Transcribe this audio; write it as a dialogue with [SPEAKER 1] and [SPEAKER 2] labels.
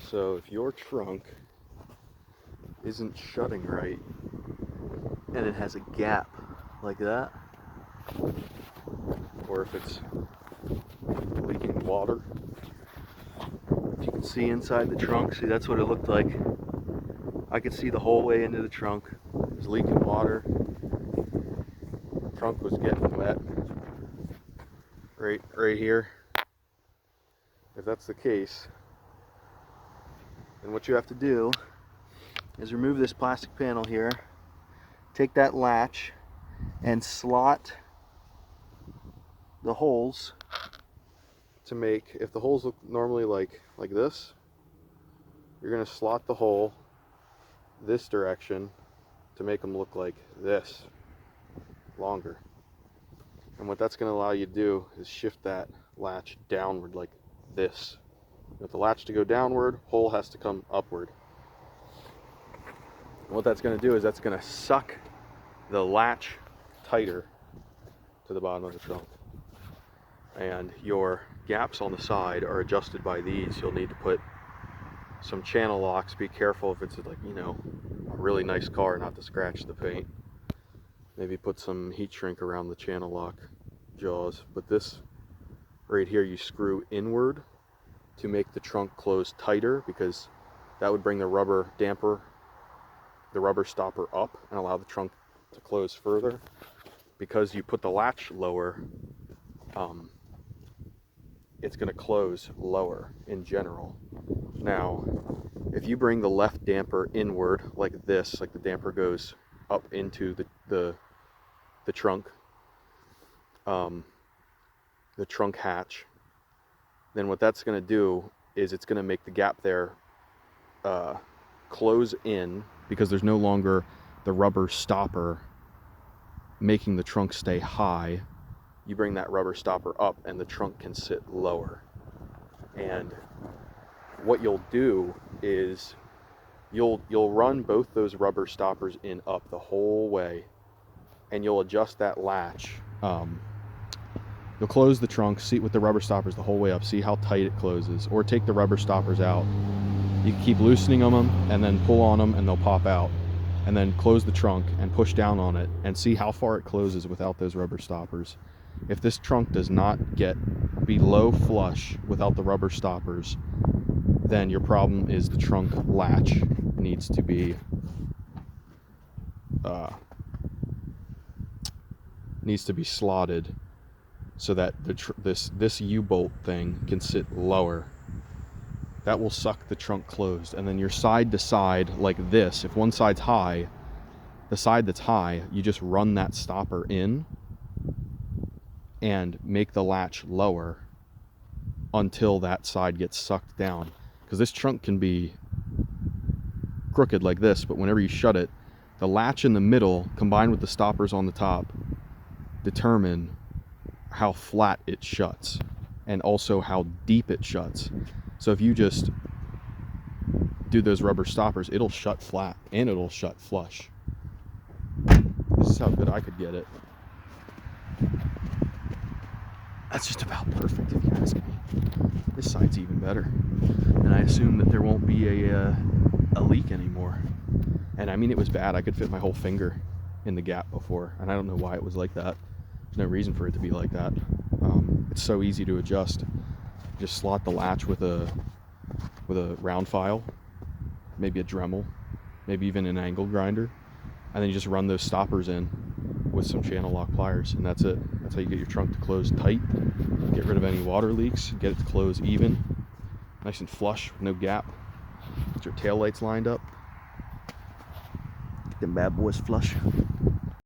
[SPEAKER 1] So if your trunk isn't shutting right and it has a gap like that, or if it's leaking water, if you can see inside the trunk, see, that's what it looked like. I could see the whole way into the trunk. It was leaking water. The trunk was getting wet right here. If that's the case, then what you have to do is remove this plastic panel here, take that latch and slot the holes to make, if the holes look normally like this, you're going to slot the hole this direction to make them look like this, longer. And what that's going to allow you to do is shift that latch downward like this. You want the latch to go downward, hole has to come upward. And what that's going to do is that's going to suck the latch tighter to the bottom of the trunk. And your gaps on the side are adjusted by these. You'll need to put some channel locks. Be careful if it's like, you know, a really nice car, not to scratch the paint. Maybe put some heat shrink around the channel lock jaws. But this right here, you screw inward to make the trunk close tighter, because that would bring the rubber damper, the rubber stopper up and allow the trunk to close further. Because you put the latch lower, it's going to close lower in general. Now, if you bring the left damper inward like this, like the damper goes up into the trunk, the trunk hatch, then what that's going to do is it's going to make the gap there close in, because there's no longer the rubber stopper making the trunk stay high. You bring that rubber stopper up and the trunk can sit lower. And what you'll do is you'll run both those rubber stoppers in up the whole way, and you'll adjust that latch. You'll close the trunk seat with the rubber stoppers the whole way up, see how tight it closes, or take the rubber stoppers out. You can keep loosening them and then pull on them and they'll pop out. And then close the trunk and push down on it and see how far it closes without those rubber stoppers. If this trunk does not get below flush without the rubber stoppers, then your problem is the trunk latch needs to be slotted so that this U-bolt thing can sit lower. That will suck the trunk closed. And then your side to side like this, if one side's high, the side that's high, you just run that stopper in and make the latch lower until that side gets sucked down. Because this trunk can be crooked like this, but whenever you shut it, the latch in the middle combined with the stoppers on the top determine how flat it shuts and also how deep it shuts. So if you just do those rubber stoppers, it'll shut flat and it'll shut flush. This is how good I could get it. That's just about perfect if you ask me. This side's even better. And I assume that there won't be a leak anymore. And I mean, it was bad. I could fit my whole finger in the gap before, and I don't know why it was like that. There's no reason for it to be like that. It's so easy to adjust. Just slot the latch with a round file, maybe a Dremel, maybe even an angle grinder, and then you just run those stoppers in with some channel lock pliers, and that's it. That's how you get your trunk to close tight, get rid of any water leaks, get it to close even, nice and flush, no gap. Get your tail lights lined up, get them bad boys flush.